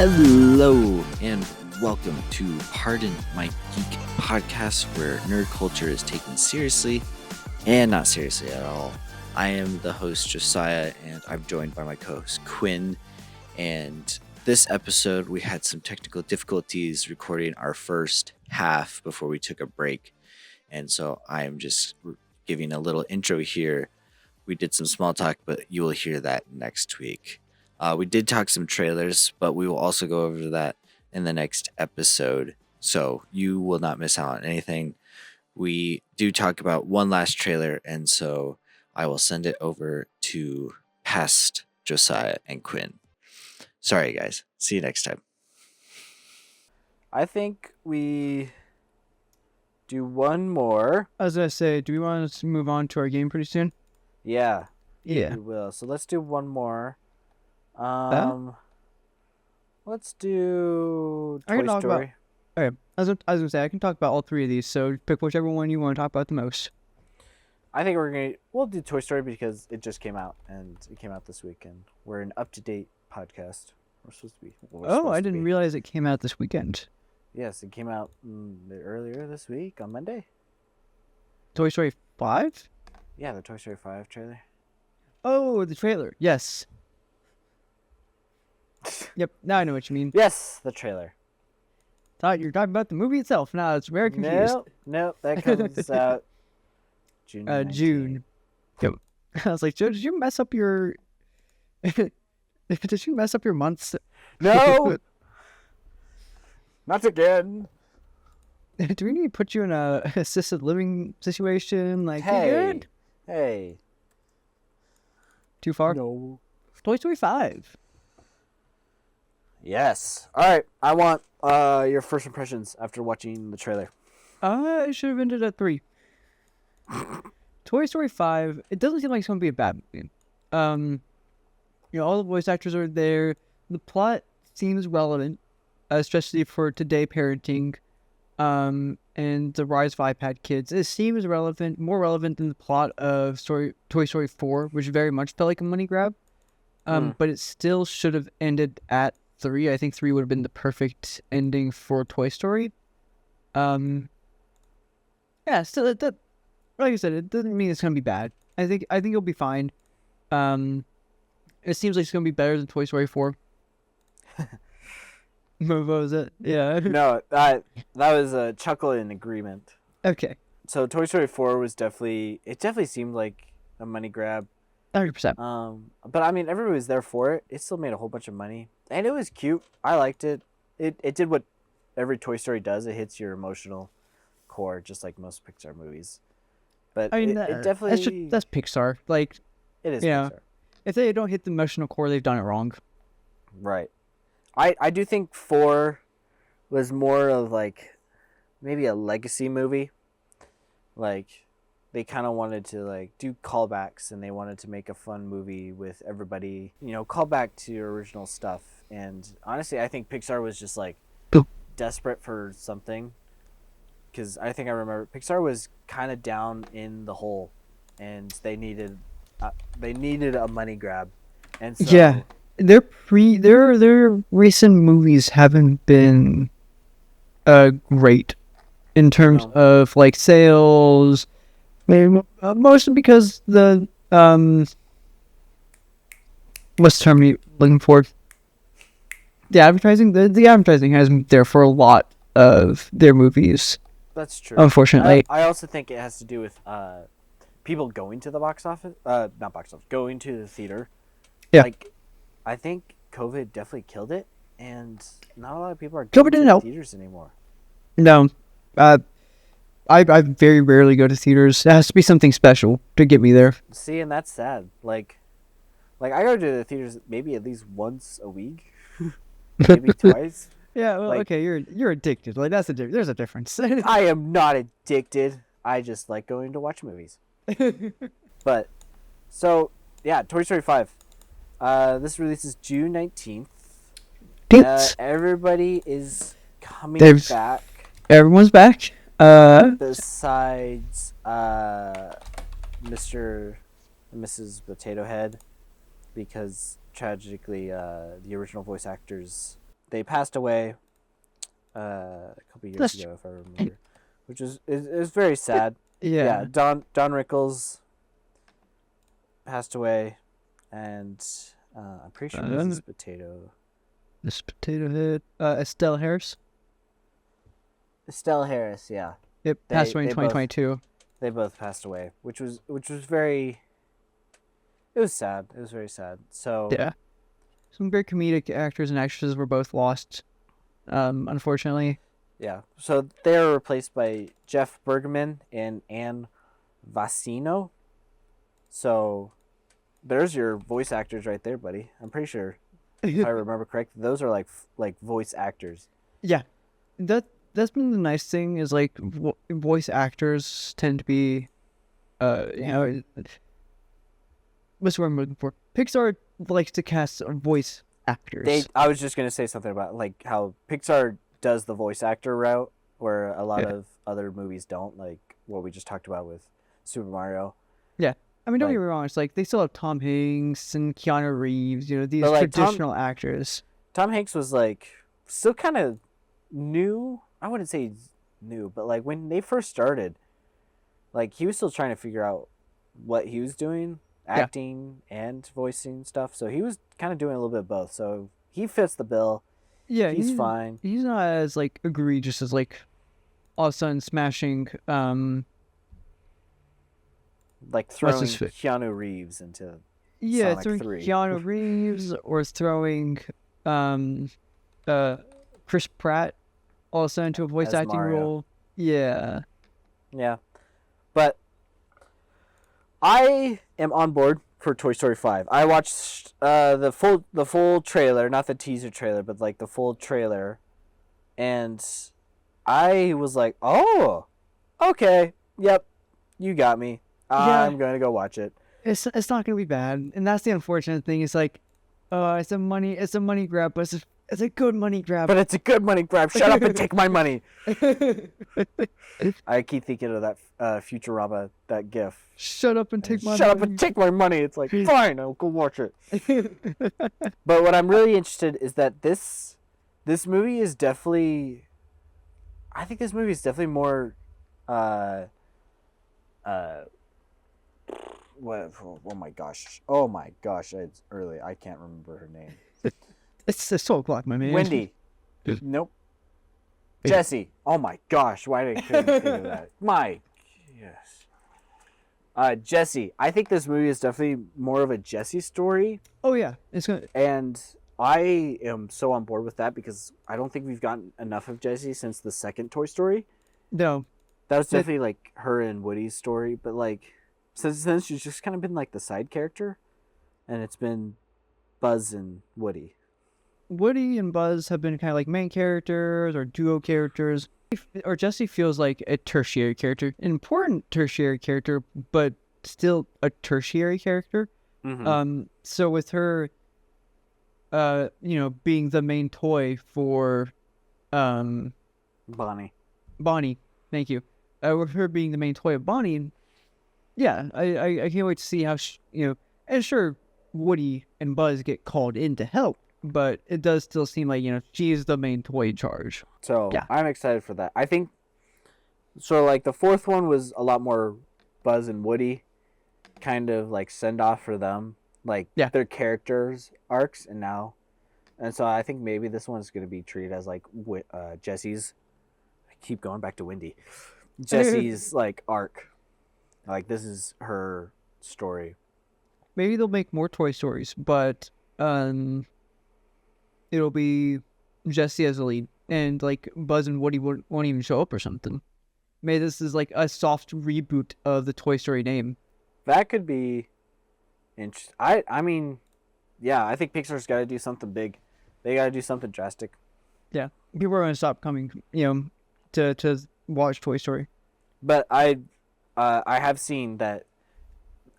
Hello and welcome to Pardon My Geek podcast, where nerd culture is taken seriously and not seriously at all. I am the host Josiah, and I'm joined by my co-host Quinn. And this episode, we had some technical difficulties recording our first half before we took a break, and so I am just giving a little intro here. We did some small talk, but you will hear that next week. We did talk some trailers, but we will also go over that in the next episode, so you will not miss out on anything. We do talk about one last trailer, and so I will send it over to past Josiah and Quinn. Sorry, guys. See you next time. I think we do one more. I was gonna say, do we want to move on to our game pretty soon? Yeah. Yeah. We will. So let's do one more. That? Let's do I Toy can talk Story. Okay. I was gonna say I can talk about all three of these, so pick whichever one you want to talk about the most. I think we'll do Toy Story because it just came out, and it came out this weekend. We're an up-to-date podcast. We're supposed to be. I didn't realize it came out this weekend. Yes, it came out earlier this week on Monday. Toy Story 5? Yeah, the Toy Story 5 trailer. Oh, the trailer. Yes. Yep. Now I know what you mean. Yes, the trailer. Thought you were talking about the movie itself. Now it's very confused. Nope. That comes out June. June. Yep. I was like, Joe, did you mess up your? Did you mess up your months? No. Not again. Do we need to put you in a assisted living situation? Like, you good? Hey. Too far? No. Toy Story 5. Yes. All right. I want your first impressions after watching the trailer. I should have ended at 3. Toy Story 5, it doesn't seem like it's going to be a bad movie. All the voice actors are there. The plot seems relevant, especially for today parenting, and the rise of iPad kids. It seems relevant, more relevant than the plot of Toy Story 4, which very much felt like a money grab. But it still should have ended at 3. I think 3 would have been the perfect ending for Toy Story. Still, like I said, it doesn't mean it's gonna be bad. I think it'll be fine. It seems like it's gonna be better than Toy Story 4. What was it? Yeah. No, that was a chuckle in agreement. Okay. So Toy Story 4 was definitely seemed like a money grab. 100%. But I mean, everybody was there for it. It still made a whole bunch of money, and it was cute. I liked it. It did what every Toy Story does. It hits your emotional core, just like most Pixar movies. But I mean, it definitely that's Pixar. Like, it is. Yeah. Pixar. If they don't hit the emotional core, they've done it wrong. Right. I do think 4 was more of like maybe a legacy movie. Like they kind of wanted to like do callbacks, and they wanted to make a fun movie with everybody, call back to your original stuff. And honestly, I think Pixar was just like desperate for something, because I think I remember Pixar was kind of down in the hole, and they needed a money grab. And so Yeah. Their recent movies haven't been great in terms of like sales. Maybe mostly because the what's the term you looking for? The advertising. The advertising has been there for a lot of their movies. That's true. Unfortunately, I also think it has to do with people going to the box office. Not box office. Going to the theater. Yeah. Like, I think COVID definitely killed it, and not a lot of people are COVID going didn't to help. theaters anymore. No. I very rarely go to theaters. It has to be something special to get me there. See, and that's sad. Like I go to the theaters maybe at least once a week, maybe twice. Yeah, well, Like- okay, you're addicted. Like there's a difference. I am not addicted. I just like going to watch movies. But so yeah, Toy Story 5. This releases June 19th. Everybody is coming back. Everyone's back. Besides Mr. and Mrs. Potato Head, because tragically the original voice actors they passed away a couple years ago, if I remember, which is very sad. Yeah. Don Rickles passed away, and I'm pretty sure Mrs. Potato. This potato head. Estelle Harris. Estelle Harris, yeah. It passed away in 2022. They both passed away, which was very. It was sad. It was very sad. So Yeah. Some great comedic actors and actresses were both lost, unfortunately. yeah. So they were replaced by Jeff Bergman and Anne Vasino. So there's your voice actors right there, buddy. I'm pretty sure, if I remember correctly, those are like voice actors. Yeah, that's been the nice thing is like voice actors tend to be, you know, what's the word I'm looking for? Pixar likes to cast voice actors. I was just gonna say something about like how Pixar does the voice actor route, where a lot of other movies don't, like what we just talked about with Super Mario. Yeah, I mean, don't Like- get me wrong. It's like they still have Tom Hanks and Keanu Reeves. You know, these But, like, traditional actors. Tom Hanks was like still kind of new. I wouldn't say new, but like when they first started, like he was still trying to figure out what he was doing, acting and voicing stuff. So he was kind of doing a little bit of both. So he fits the bill. Yeah, He's fine. He's not as like egregious as like all of a sudden smashing. Like What's throwing his fit? Keanu Reeves into Yeah, Sonic throwing 3. Keanu Reeves or throwing Chris Pratt also into a voice As acting Mario. role. Yeah. Yeah. But I am on board for Toy Story 5. I watched the full trailer, not the teaser trailer, but like the full trailer, and I was like, "Oh, okay, yep, you got me. Yeah. I'm going to go watch it." It's not gonna be bad, and that's the unfortunate thing. It's like, it's a money grab, but it's a good money grab. But it's a good money grab. Shut up and take my money. I keep thinking of that Futurama, that GIF. Shut up and take my Shut up money. and take my money. It's like, fine, I'll go watch it. But what I'm really interested is that this movie is definitely, I think this movie is definitely more, what? Oh my gosh, it's early. I can't remember her name. It's 12 o'clock, my man. Wendy. Nope. Jessie. Oh my gosh, why did I couldn't think of that? Yes. Jessie. I think this movie is definitely more of a Jessie story. Oh yeah, it's gonna. And I am so on board with that because I don't think we've gotten enough of Jessie since the second Toy Story. No. That was definitely like her and Woody's story, but like since then she's just kind of been like the side character, and it's been Buzz and Woody. Woody and Buzz have been kind of like main characters or duo characters. Or Jessie feels like a tertiary character, an important tertiary character, but still a tertiary character. Mm-hmm. So with her, being the main toy for, Bonnie. Bonnie, thank you. With her being the main toy of Bonnie, yeah, I can't wait to see how and sure, Woody and Buzz get called in to help, but it does still seem like she's the main toy in charge. So Yeah. I'm excited for that. I think so. Like the fourth one was a lot more Buzz and Woody, kind of like send off for them, like their characters arcs, and so I think maybe this one's going to be treated as like Jessie's. I keep going back to Wendy. Jessie's like arc, like this is her story. Maybe they'll make more Toy Stories, but it'll be Jessie as the lead, and like Buzz and Woody won't even show up or something. Maybe this is like a soft reboot of the Toy Story name. That could be interesting. I mean, yeah, I think Pixar's got to do something big. They got to do something drastic. Yeah, people are gonna stop coming, to watch Toy Story. But I have seen that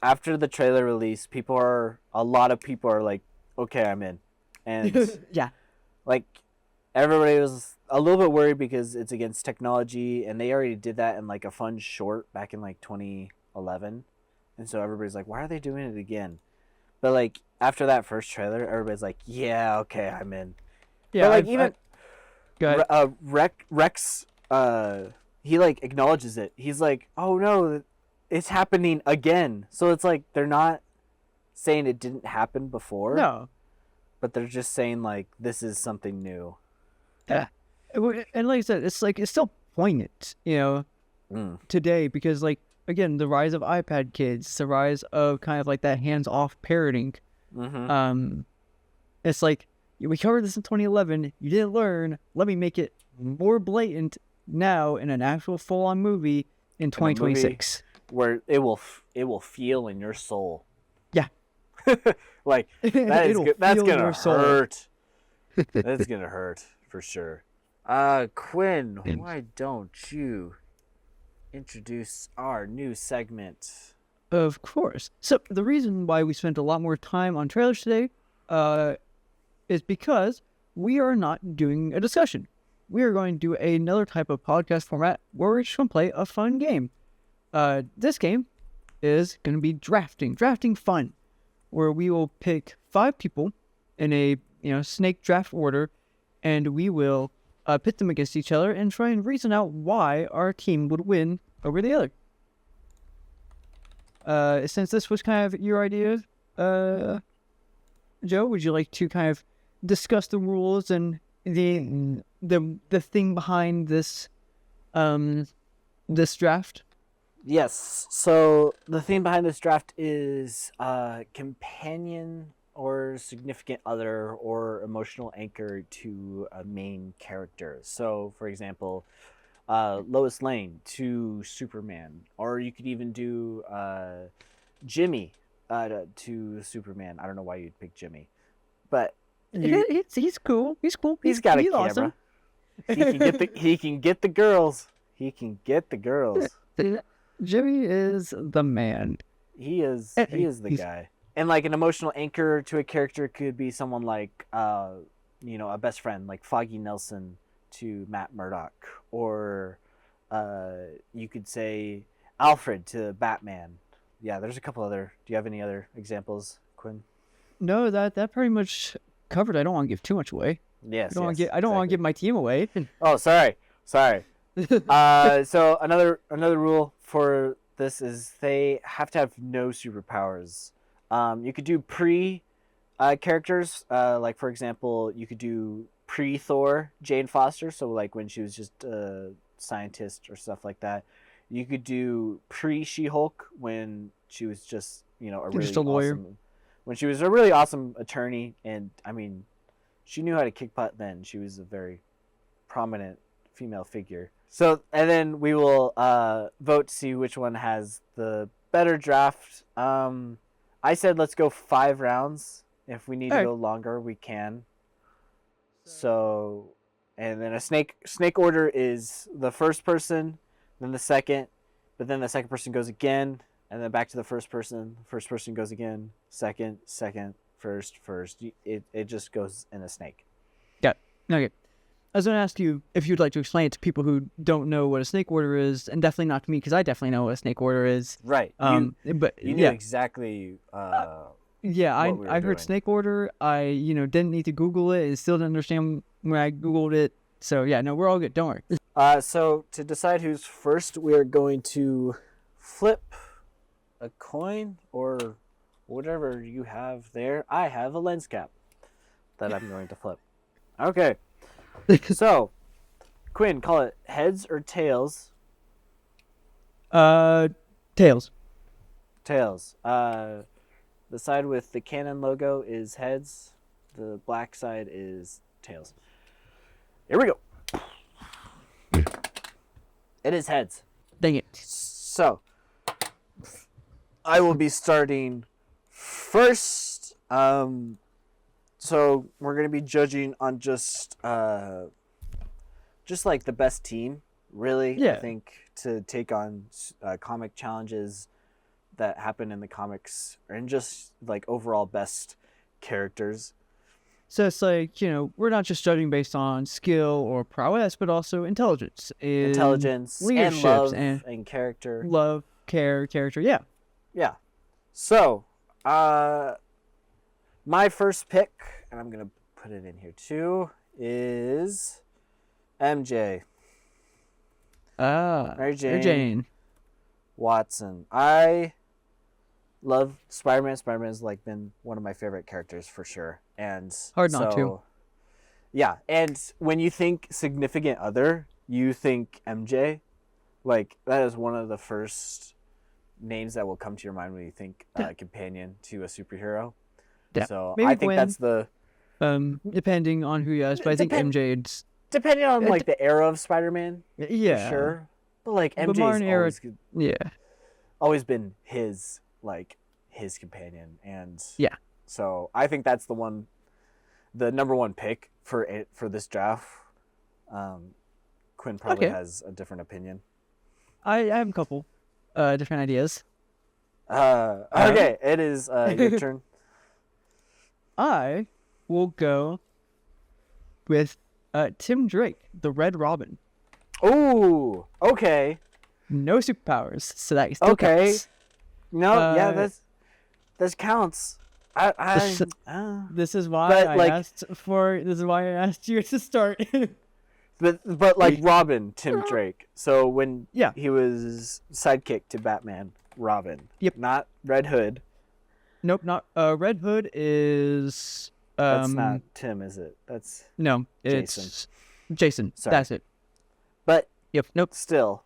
after the trailer release, a lot of people are like, okay, I'm in, and Yeah. like everybody was a little bit worried because it's against technology, and they already did that in like a fun short back in like 2011, and so everybody's like, why are they doing it again? But like after that first trailer, everybody's like, yeah, okay, I'm in. Yeah, but like even go ahead. Rex, he like acknowledges it. He's like, "Oh no, it's happening again." So it's like they're not saying it didn't happen before, No. but they're just saying like this is something new. Yeah. And like I said, it's like it's still poignant, today because like again, the rise of iPad kids, the rise of kind of like that hands-off parenting. Mm-hmm. It's like we covered this in 2011. You didn't learn. Let me make it more blatant now in an actual full-on movie in 2026, where it will feel in your soul. Yeah, like that is good. That's gonna hurt. Soul. That's gonna hurt for sure. Quinn, why don't you introduce our new segment? Of course. So the reason why we spent a lot more time on trailers today, is because we are not doing a discussion. We are going to do another type of podcast format where we're just going to play a fun game. This game is going to be drafting fun, where we will pick 5 people in a snake draft order, and we will pit them against each other and try and reason out why our team would win over the other. Since this was kind of your idea, Joe, would you like to kind of discuss the rules and the thing behind this this draft? Yes. So the thing behind this draft is companion or significant other or emotional anchor to a main character. So, for example, Lois Lane to Superman, or you could even do Jimmy to Superman. I don't know why you'd pick Jimmy, but He's cool. He's cool. He's got a camera. Awesome. He can get the girls. He can get the girls. Jimmy is the man. He is the guy. And like an emotional anchor to a character could be someone like a best friend like Foggy Nelson to Matt Murdock, or you could say Alfred to Batman. Yeah, there's a couple other. Do you have any other examples, Quinn? No, that pretty much covered. I don't want to give too much away. Yes. I don't want to give my team away. Oh, sorry. So another rule for this is they have to have no superpowers. You could do pre characters, like for example, you could do pre-Thor Jane Foster, so like when she was just a scientist or stuff like that. You could do pre-She-Hulk when she was just just a lawyer. When she was a really awesome attorney, and I mean, she knew how to kick butt then. She was a very prominent female figure. So, and then we will vote to see which one has the better draft. I said let's go 5 rounds. If we need to go longer, we can. So, and then a snake order is the first person, then the second, but then the second person goes again, and then back to the first person. First person goes again, second, first. It just goes in a snake. Yeah. Okay. I was going to ask you if you'd like to explain it to people who don't know what a snake order is, and definitely not to me, because I definitely know what a snake order is. Right. But you knew exactly. Yeah, I heard doing. snake order. I didn't need to Google it, and still didn't understand when I Googled it. So yeah, no, we're all good. Don't worry. So to decide who's first, we are going to flip a coin or whatever you have there. I have a lens cap that I'm going to flip. Okay. So, Quinn, call it heads or tails? Tails. Tails. The side with the Canon logo is heads. The black side is tails. Here we go. It is heads. Dang it. So, I will be starting first. So we're gonna be judging on just like the best team, really. Yeah. I think to take on comic challenges that happen in the comics, and just like overall best characters. So it's like, we're not just judging based on skill or prowess, but also intelligence, leadership, and love, and character. Love, character. Yeah. Yeah. So, my first pick, and I'm going to put it in here too, is MJ. Mary Mary Jane. Watson. I love Spider-Man. Spider-Man's like been one of my favorite characters for sure. And Hard not to. Yeah, and when you think significant other, you think MJ. Like that is one of the first names that will come to your mind when you think companion to a superhero. Yeah. So Maybe I think Gwen. that's the Depending on who you ask, but I think MJ. It's, depending on like the era of Spider-Man, yeah, for sure. But like But MJ's modern era, always, yeah. always been his companion, and Yeah. So I think that's the number one pick for this draft. Quinn probably has a different opinion. I have a couple different ideas. Okay, it is your turn. I will go with Tim Drake, the Red Robin. Ooh, okay. No superpowers, so that still Okay. counts. No, yeah, that counts. This is why But, I like- asked for. This is why I asked you to start. But like Robin, Tim Drake. So when Yeah. he was sidekick to Batman, Robin. Yep. Not Red Hood. Nope, not Red Hood is. That's not Tim, is it? That's No, it's Jason. Sorry. That's it. but Yep. Nope. still.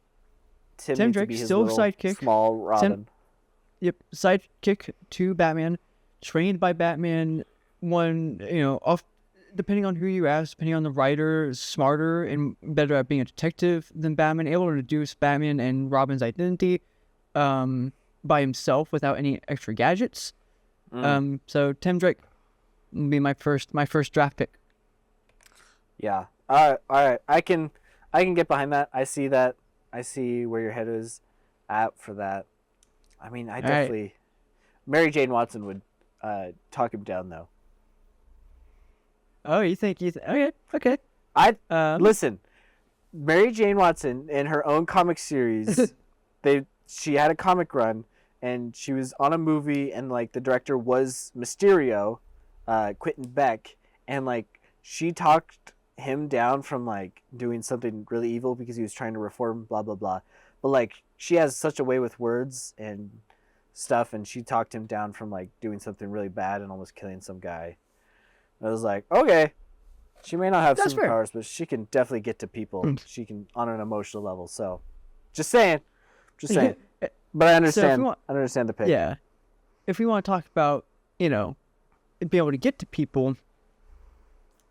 Tim Tim needs to Drake, be his still little sidekick. small Robin. Yep. Sidekick to Batman, trained by Batman. One, off. Depending on who you ask, depending on the writer, is smarter and better at being a detective than Batman, able to reduce Batman and Robin's identity by himself without any extra gadgets. So Tim Drake would be my first draft pick. Yeah. All right. I can get behind that. I see that. I see where your head is at for that. I mean, I definitely. Mary Jane Watson would talk him down though. Oh, you think okay. Listen, Mary Jane Watson in her own comic series, she had a comic run, and she was on a movie, and like the director was Mysterio, Quentin Beck, and like she talked him down from like doing something really evil because he was trying to reform, blah blah blah. But like she has such a way with words and stuff, and she talked him down from like doing something really bad and almost killing some guy. I was like, okay, she may not have That's fair. superpowers, but she can definitely get to people. She can on an emotional level. So, just saying. But I understand. I understand the pick. Yeah. If we want to talk about, being able to get to people,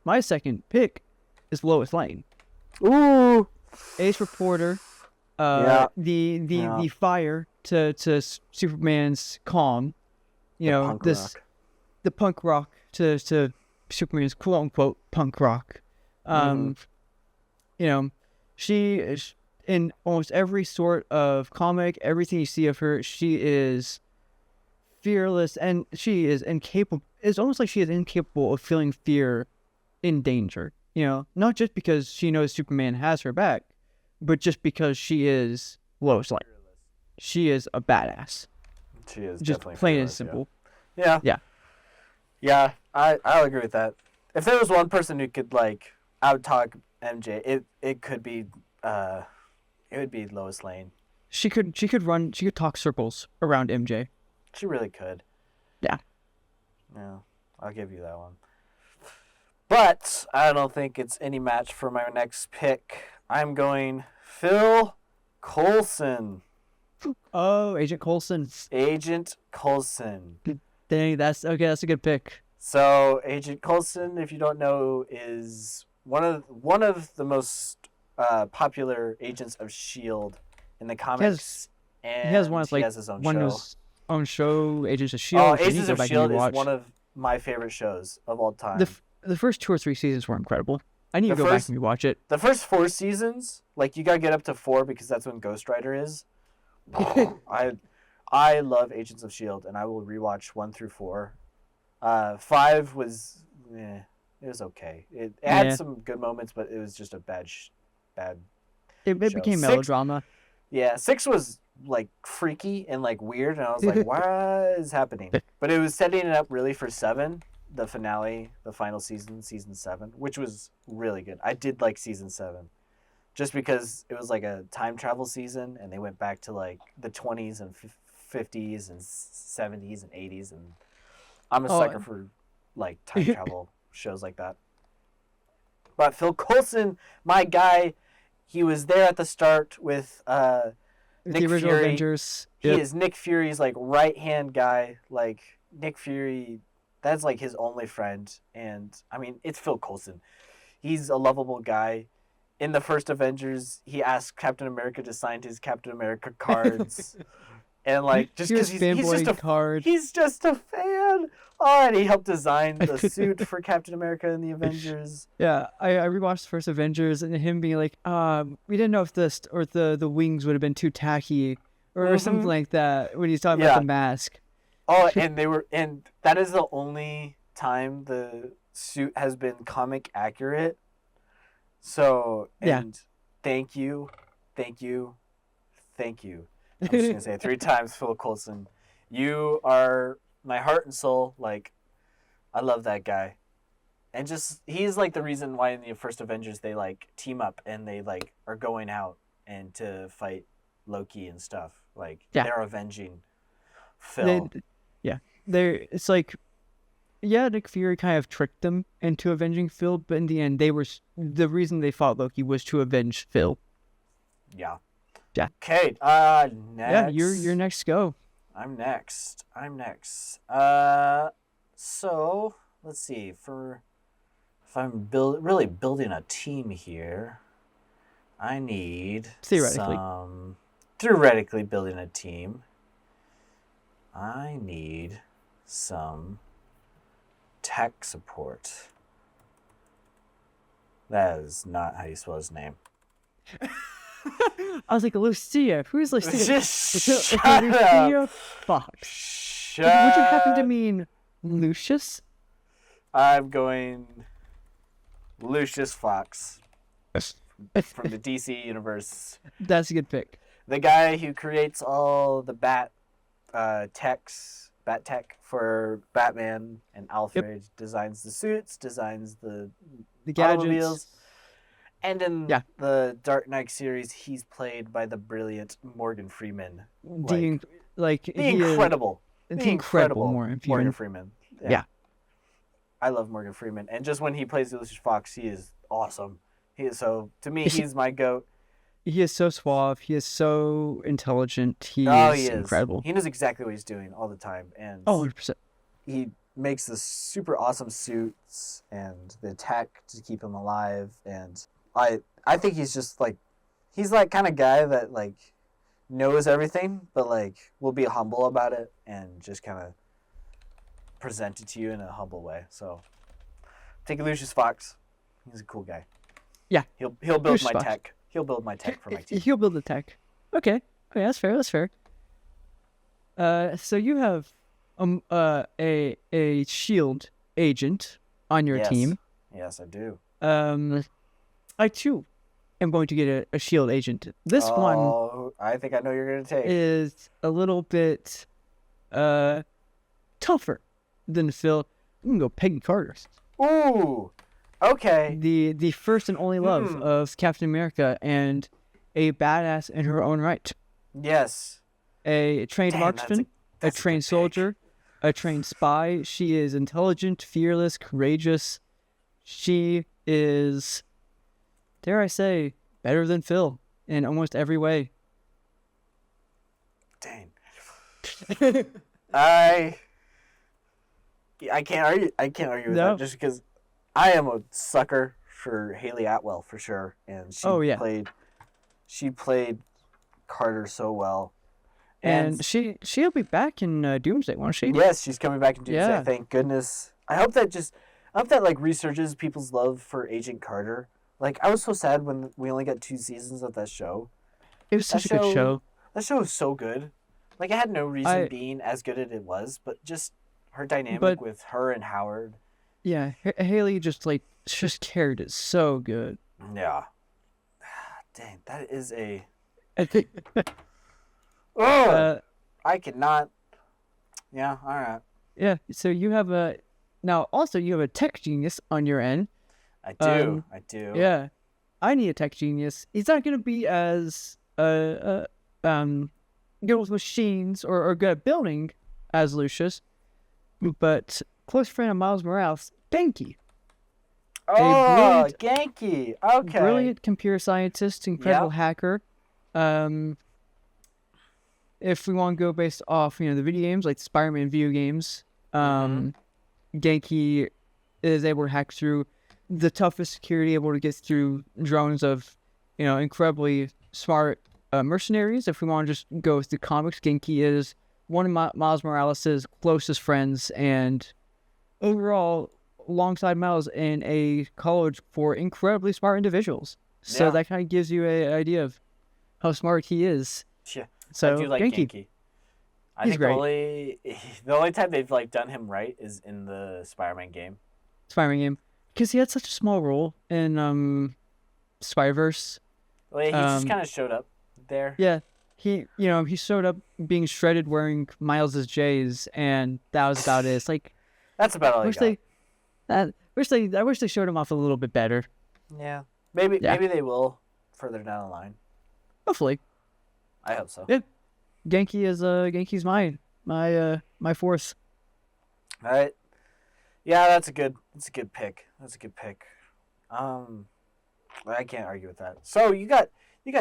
my second pick is Lois Lane. Ooh. Ace Reporter. Yeah. The fire to Superman's calm. Rock. The punk rock to Superman's quote unquote punk rock. She is in almost every sort of comic, everything you see of her, she is fearless and she is incapable. It's almost like she is incapable of feeling fear in danger. Not just because she knows Superman has her back, but just because she is Lois Lane. She is a badass. She is Just definitely plain and fearless, simple. Yeah. Yeah. Yeah, I'll agree with that. If there was one person who could like out-talk MJ, it could be it would be Lois Lane. She could talk circles around MJ. She really could. Yeah. Yeah, I'll give you that one. But I don't think it's any match for my next pick. I'm going Phil Coulson. Oh, Agent Coulson. Agent Coulson. Dang, that's a good pick. So Agent Coulson, if you don't know, is one of the most popular agents of S.H.I.E.L.D. in the comics. He has one. He has his own one show. of his own show, Agents of Oh, Shield. Agents of S.H.I.E.L.D. is one of my favorite shows of all time. The first 2 or 3 seasons were incredible. I need to The go back first- and rewatch it. The first 4 seasons, like you gotta get up to 4 because that's when Ghost Rider is. I love Agents of S.H.I.E.L.D. and I will rewatch 1 through 4. 5 was, it was okay. It had some good moments, but it was just a bad. It show. became 6 melodrama. Yeah, 6 was like freaky and like weird, and I was like, what is happening? But it was setting it up really for 7 the finale, the final season, season 7, which was really good. I did like season 7, just because it was like a time travel season, and they went back to like the 20s and 50s and 70s and 80s, and I'm a sucker for like time travel shows like that. But Phil Coulson, my guy, he was there at the start with Nick the original Fury. Avengers. He is Nick Fury's like right hand guy. Like Nick Fury, that's like his only friend. And I mean, it's Phil Coulson. He's a lovable guy. In the first Avengers, he asked Captain America to sign his Captain America cards. And like just because he's just a fan. Oh, and he helped design the suit for Captain America in the Avengers. Yeah, I rewatched the first Avengers, and him being like, we didn't know if the wings would have been too tacky or something like that when he's talking about the mask. Oh, and that is the only time the suit has been comic accurate. So, thank you. I'm just going to say it 3 times, Phil Coulson. You are my heart and soul. Like, I love that guy. And just, he's like the reason why in the first Avengers they like team up and they like are going out and to fight Loki and stuff. Like, they're avenging Phil. It's like, Nick Fury kind of tricked them into avenging Phil, but in the end, the reason they fought Loki was to avenge Phil. Yeah. Yeah. Okay. Next. Yeah, you're next. Go. I'm next. So let's see. If I'm really building a team here, I need theoretically building a team. I need some tech support. That is not how you spell his name. I was like, Lucia. Who's Lucia? Just Lucia Fox. Would you happen to mean Lucius? I'm going Lucius Fox from the DC universe. That's a good pick. The guy who creates all the bat tech for Batman and Alfred, designs the suits, designs the gadgets. And in the Dark Knight series, he's played by the brilliant Morgan Freeman. The incredible Morgan Freeman. Yeah. I love Morgan Freeman. And just when he plays Lucius Fox, he is awesome. He's my GOAT. He is so suave. He is so intelligent. He is incredible. He knows exactly what he's doing all the time. And 100%. He makes the super awesome suits and the tech to keep him alive. And I think he's just like, he's like kind of guy that like knows everything, but like will be humble about it and just kind of present it to you in a humble way. So take Lucius Fox. He's a cool guy. Yeah. He'll build Lucius my Fox. Tech. He'll build my tech for my team. He'll build the tech. Okay, that's fair. So you have a shield agent on your team. Yes, I do. I too am going to get a shield agent. This one, I think I know you're going to take, is a little bit tougher than Phil. I'm gonna go Peggy Carter. Ooh. Okay. The first and only love of Captain America and a badass in her own right. Yes. A trained marksman, a trained soldier, a trained spy. She is intelligent, fearless, courageous. She is, dare I say, better than Phil in almost every way. Dang. I can't argue with that, just because I am a sucker for Haley Atwell for sure, and she played Carter so well. And she'll be back in Doomsday, won't she? Yes, she's coming back in Doomsday. Yeah. Thank goodness. I hope that like resurges people's love for Agent Carter. Like, I was so sad when we only got 2 seasons of that show. It was such a good show. That show was so good. Like, it had no reason being as good as it was, but just her dynamic with her and Howard. Yeah, Haley just carried it so good. Yeah. Dang, that is a... I think... I cannot... Yeah, all right. Yeah, so you have Now, also, you have a tech genius on your end. I do. I do. Yeah. I need a tech genius. He's not going to be as good with machines or good at building as Lucius, but close friend of Miles Morales, Genki. Oh, Genki. Okay. Brilliant computer scientist, incredible hacker. If we want to go based off, the video games, like the Spider-Man video games, Genki is able to hack through the toughest security, able to get through drones of, incredibly smart mercenaries. If we want to just go with the comics, Genki is one of Miles Morales' closest friends, and overall, alongside Miles, in a college for incredibly smart individuals. So that kind of gives you an idea of how smart he is. Yeah. So I do like Genki. I think great. the only time they've done him right is in the Spider-Man game. Spider-Man game, because he had such a small role in Spider-Verse. Well, he just kind of showed up there. Yeah, he showed up being shredded, wearing Miles's J's, and that was about it. It's like that's about all he got. I wish they showed him off a little bit better. Yeah, maybe they will further down the line. Hopefully, I hope so. Yeah, Genki's my fourth. All right. Yeah, that's a good pick. I can't argue with that. So you got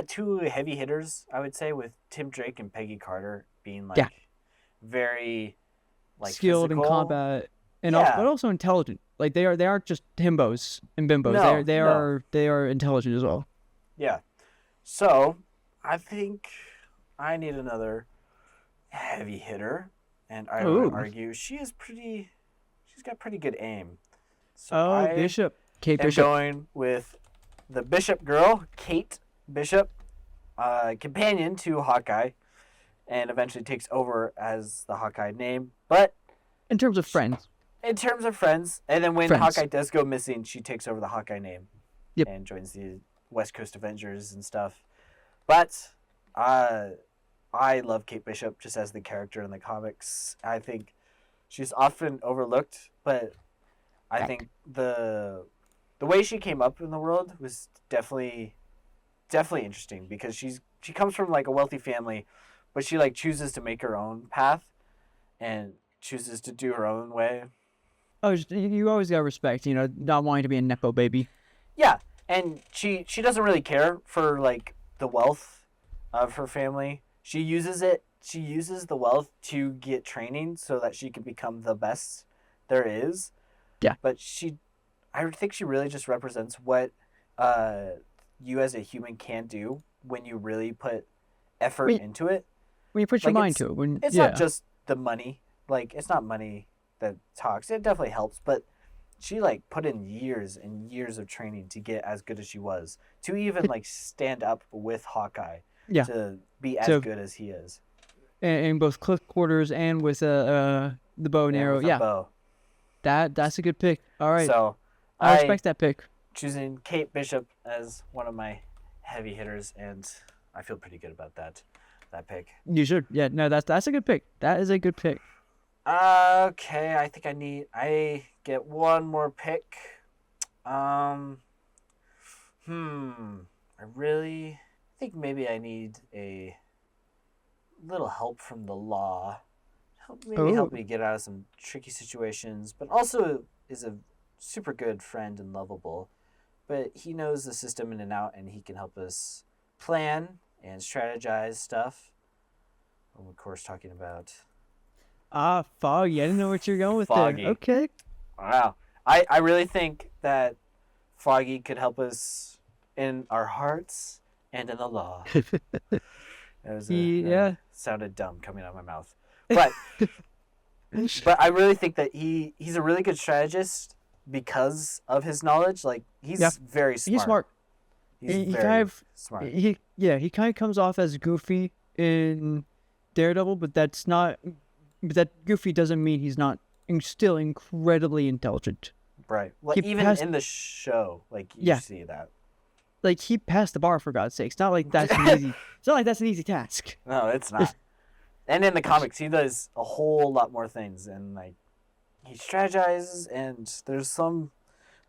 two heavy hitters, I would say, with Tim Drake and Peggy Carter being very skilled physical. in combat and but also intelligent. Like they aren't just himbos and bimbos. No, they are intelligent as well. Yeah. So I think I need another heavy hitter, and I would argue she's got pretty good aim. So Bishop. Kate am Bishop. going with the Bishop girl, Kate Bishop, companion to Hawkeye, and eventually takes over as the Hawkeye name. But in terms of friends, and then when Hawkeye does go missing, she takes over the Hawkeye name. Yep. And joins the West Coast Avengers and stuff. But I love Kate Bishop just as the character in the comics. I think she's often overlooked, but I think the way she came up in the world was definitely interesting, because she comes from a wealthy family, but she chooses to make her own path and chooses to do her own way. Oh, you always gotta respect, not wanting to be a nepo baby. Yeah, and she doesn't really care for the wealth of her family. She uses the wealth to get training so that she can become the best there is. Yeah. But I think she really just represents what you as a human can do when you really put effort into it. When you put your mind to it. It's not just the money. It's not money that talks. It definitely helps, but she put in years and years of training to get as good as she was, to even stand up with Hawkeye. Yeah. To be as good as he is. In both close quarters and with the bow and arrow. Yeah. Bow. That's a good pick. All right. So I respect that pick. Choosing Kate Bishop as one of my heavy hitters, and I feel pretty good about that pick. You should. Yeah, no, that's a good pick. That is a good pick. Okay, I think I get one more pick. I really think maybe I need a little help from the law. Help me get out of some tricky situations, but also is a super good friend and lovable. But he knows the system in and out, and he can help us plan and strategize stuff. I'm, of course, talking about... Foggy. I didn't know what you're going with Foggy. there. Okay. Wow. I really think that Foggy could help us in our hearts and in the law. That sounded dumb coming out of my mouth. But but I really think that he's a really good strategist because of his knowledge. He's very smart. He's smart. He's very smart. He kind of comes off as goofy in Daredevil, but that goofy doesn't mean he's not still incredibly intelligent. Right. Well, even in the show, you see that. He passed the bar, for God's sake. It's not like that's an easy. It's not like that's an easy task. No, it's not. And in the comics, he does a whole lot more things, and he strategizes, and there's some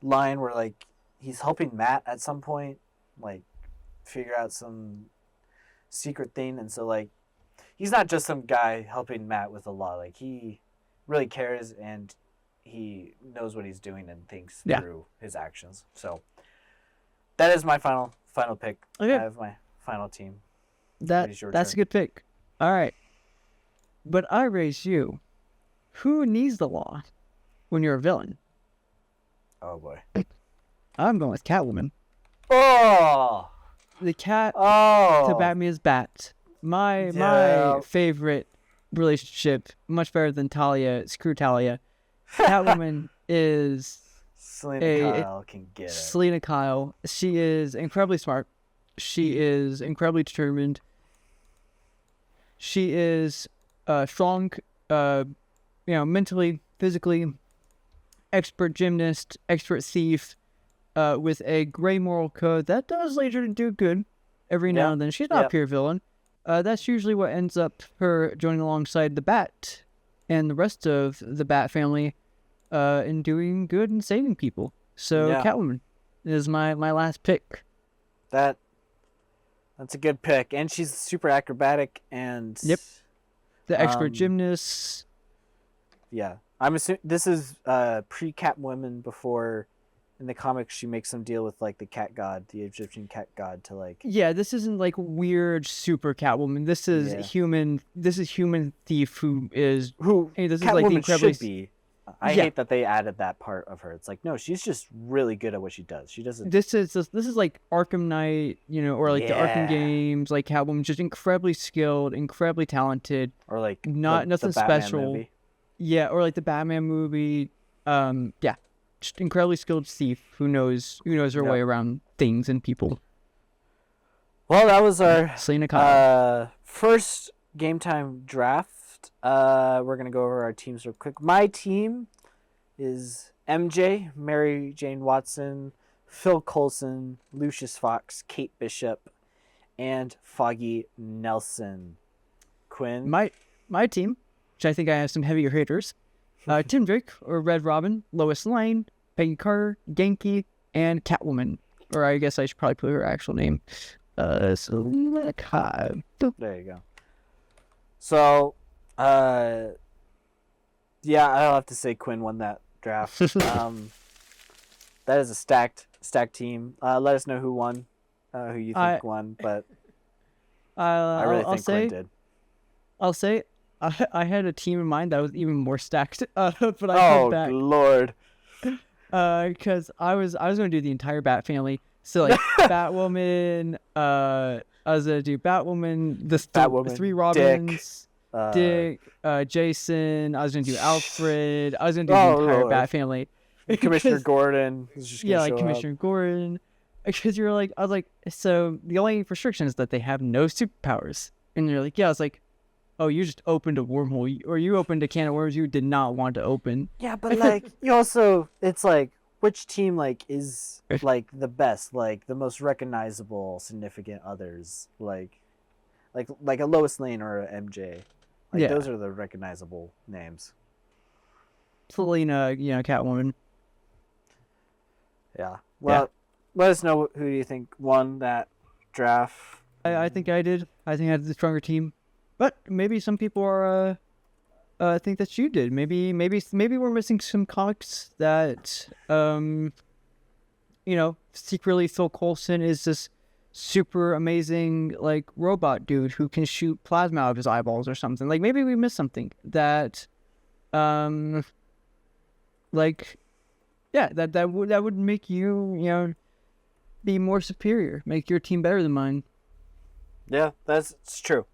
line where like he's helping Matt at some point, like figure out some secret thing, and so like he's not just some guy helping Matt with a law. Like he really cares, and he knows what he's doing and thinks through his actions. So that is my final pick. Okay. I have my final team. That's a good pick. All right. But I raise you. Who needs the law when you're a villain? Oh boy. I'm going with Catwoman. Oh. The cat Oh. to Batman's bat. My favorite relationship, much better than Talia. Screw Talia. Catwoman is Selena Kyle can get it. Selena Kyle. She is incredibly smart. She is incredibly determined. She is strong, mentally, physically, expert gymnast, expert thief, with a gray moral code that does lead her to do good every now and then. She's not a pure villain. That's usually what ends up her joining alongside the Bat and the rest of the Bat family in doing good and saving people. So Catwoman is my last pick. That's a good pick, and she's super acrobatic and the expert gymnast. Yeah, I'm assuming this is pre-Catwoman. Before in the comics she makes some deal with like the cat god, the Egyptian cat god, to like. Yeah, this isn't like weird super Catwoman. This is human. This is human thief who. Hey, this Catwoman is like the incredibly. Should be. I hate that they added that part of her. It's like, no, she's just really good at what she does. She doesn't. This is like Arkham Knight, or like the Arkham games, like Catwoman, just incredibly skilled, incredibly talented, or like nothing the special. movie. Yeah, or like the Batman movie. Just incredibly skilled thief who knows her way around things and people. Well, that was our Selena Kyle. First game time draft. We're gonna go over our teams real quick. My team is MJ, Mary Jane Watson, Phil Coulson, Lucius Fox, Kate Bishop, and Foggy Nelson. Quinn. My team, which I think I have some heavier hitters. Tim Drake or Red Robin, Lois Lane, Peggy Carter, Genki, and Catwoman. Or I guess I should probably put her actual name. Selena Kyle. There you go. So, I'll have to say Quinn won that draft. That is a stacked team. Let us know who won, who you think won, but I really think Quinn did. I'll say I had a team in mind that was even more stacked, but I came back. Oh Lord! Because I was going to do the entire Bat family. So like Batwoman, I was going to do Batwoman, the three Robins. Dick, Jason. I was gonna do Alfred. I was gonna do the entire Bat family. Commissioner Gordon. Commissioner Gordon. Because I was like, so the only restriction is that they have no superpowers. And you're like, I was like, oh, you just opened a wormhole, or you opened a can of worms you did not want to open. Yeah, but like you also, it's like which team like is like the best, like the most recognizable significant others, like a Lois Lane or a MJ. Like, those are the recognizable names. Selena, Catwoman. Yeah. Well, let us know who you think won that draft. I think I did. I think I had the stronger team. But maybe some people are think that you did. Maybe we're missing some comics that secretly Phil Coulson is this super amazing like robot dude who can shoot plasma out of his eyeballs or something. Like maybe we missed something that that would make you be more superior, make your team better than mine. Yeah, it's true.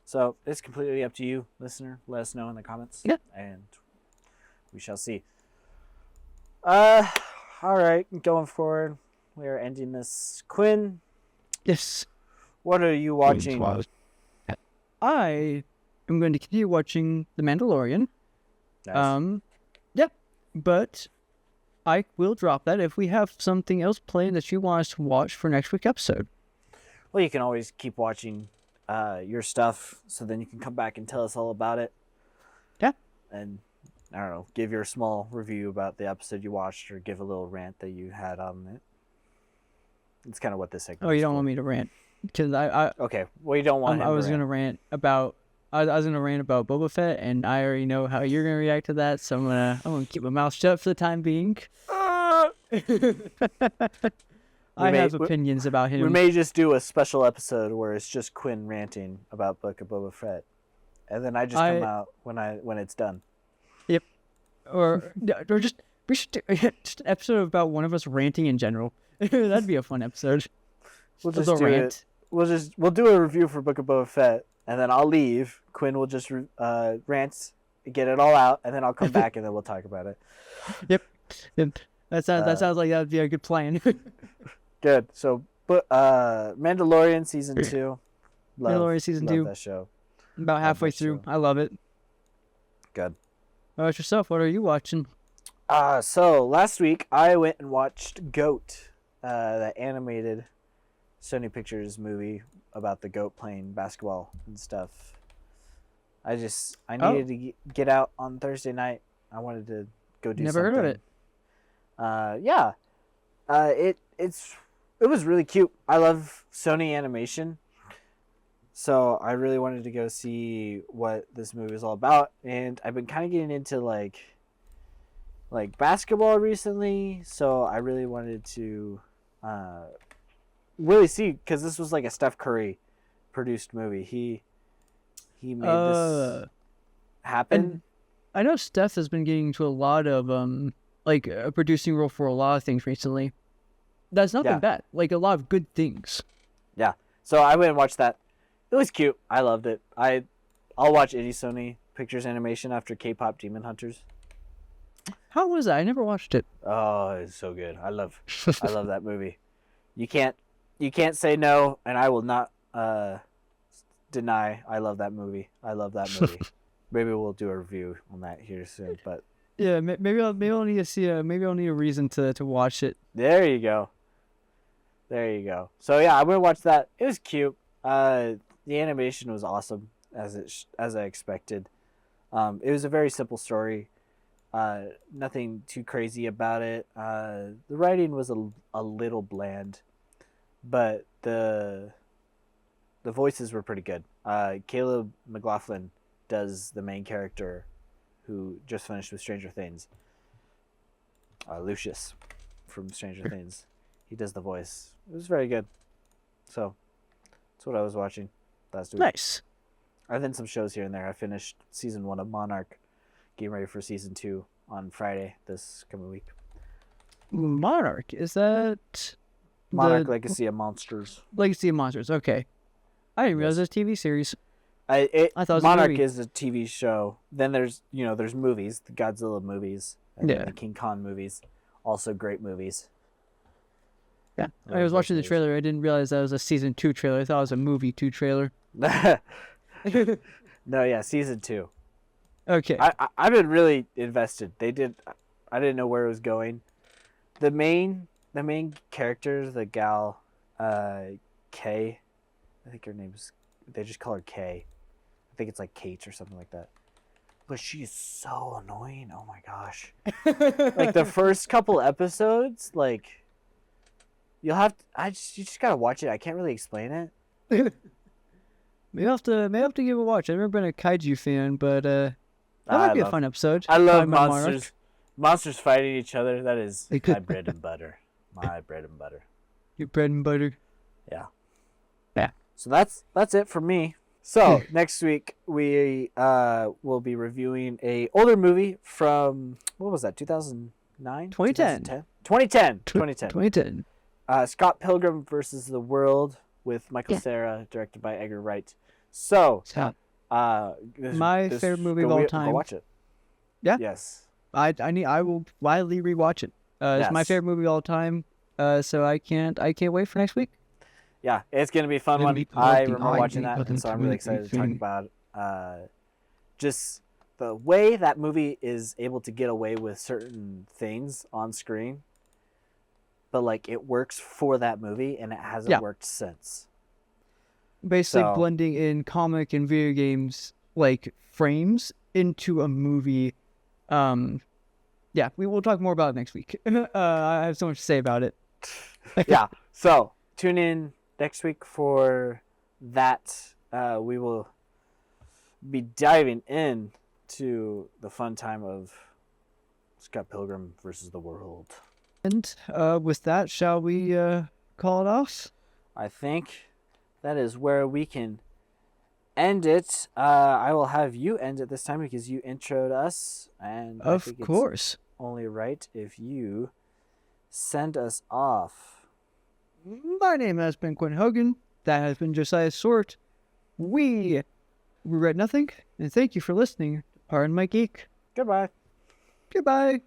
So it's completely up to you, listener. Let us know in the comments. Yeah. And we shall see. All right, going forward, we are ending this. Quinn. Yes. What are you watching? I am going to continue watching The Mandalorian. Nice. But I will drop that if we have something else playing that you want us to watch for next week's episode. Well, you can always keep watching your stuff, so then you can come back and tell us all about it. Yeah. And I don't know, give your small review about the episode you watched, or give a little rant that you had on it. It's kind of what this segment. Oh, you is don't for. want me to rant because Okay, well, you don't want. I was gonna rant about. I was gonna rant about Boba Fett, and I already know how you're gonna react to that, so I'm gonna keep my mouth shut for the time being. I have opinions about him. We may just do a special episode where it's just Quinn ranting about Book of Boba Fett, and then I just come out when it's done. Yep. Or just we should do just an episode about one of us ranting in general. That'd be a fun episode. We'll just do it. We'll do a review for Book of Boba Fett, and then I'll leave. Quinn will just rant, get it all out, and then I'll come back and then we'll talk about it. Yep. That sounds like that'd be a good plan. Good. So, Mandalorian season 2. Mandalorian season 2. That show. About halfway through. I love it. Good. How about yourself? What are you watching? So last week I went and watched Goat, that animated Sony Pictures movie about the goat playing basketball and stuff. I needed to get out on Thursday night. I wanted to go do something. Never heard of it. Yeah. It was really cute. I love Sony animation. So I really wanted to go see what this movie is all about, and I've been kind of getting into like basketball recently, so I really wanted to really see, because this was like a Steph Curry produced movie. He made this happen. And I know Steph has been getting into a lot of like a producing role for a lot of things recently. That's nothing bad. Like a lot of good things. Yeah. So I went and watched that. It was cute. I loved it. I'll watch any Sony Pictures animation after K-pop Demon Hunters. How was that? I never watched it. Oh, it's so good. I love that movie. You can't say no, and I will not deny I love that movie. Maybe we'll do a review on that here soon, but yeah, maybe I'll need to see maybe I'll need a reason to watch it. There you go. So yeah, I went and watched that. It was cute. The animation was awesome, as I expected. It was a very simple story. Nothing too crazy about it. The writing was a little bland, but the voices were pretty good. Caleb McLaughlin does the main character, who just finished with Stranger Things. Lucius from Stranger Things. He does the voice. It was very good. So that's what I was watching last week. Nice. And then some shows here and there. I finished season 1 of Monarch, getting ready for season 2 on Friday this coming week. Monarch, is that Monarch Legacy of Monsters? Legacy of Monsters. Okay, I didn't realize it was a TV series. I thought it was Monarch a movie. is a TV show. Then there's movies, the Godzilla movies, and the King Kong movies, also great movies. Yeah, I was watching the trailer. I didn't realize that was a season 2 trailer. I thought it was a movie 2 trailer. No, yeah, season 2. Okay. I've been really invested. I didn't know where it was going. The main character, the gal, Kay, I think her name's, they just call her Kay. I think it's like Kate or something like that. But she's so annoying. Oh my gosh. Like the first couple episodes, like you just gotta watch it. I can't really explain it. May have to give it a watch. I've never been a kaiju fan, but that might be a fun episode. I love monsters. Monsters fighting each other. That is my bread and butter. My bread and butter. Your bread and butter. Yeah. Yeah. So that's it for me. So next week we will be reviewing a older movie from, what was that, 2009? 2010. 2010. Scott Pilgrim versus the World with Michael Cera, directed by Edgar Wright. So, my favorite movie of all time. Go watch it. Yeah. Yes. I will widely rewatch it. It's my favorite movie of all time. So I can't wait for next week. Yeah, it's gonna be a fun one. I remember watching that, and so I'm really excited to talk about just the way that movie is able to get away with certain things on screen, but like it works for that movie, and it hasn't worked since. Basically, blending in comic and video games like frames into a movie Yeah, we will talk more about it next week. I have so much to say about it. Yeah. So tune in next week for that. We will be diving in to the fun time of Scott Pilgrim versus the World. And with that, shall we call it off? I think that is where we can end it. I will have you end it this time because you introed us, and I Of think course. it's only right if you send us off. My name has been Quinn Hogan. That has been Josiah Sort. We read nothing, and thank you for listening. Pardon my geek. Goodbye. Goodbye.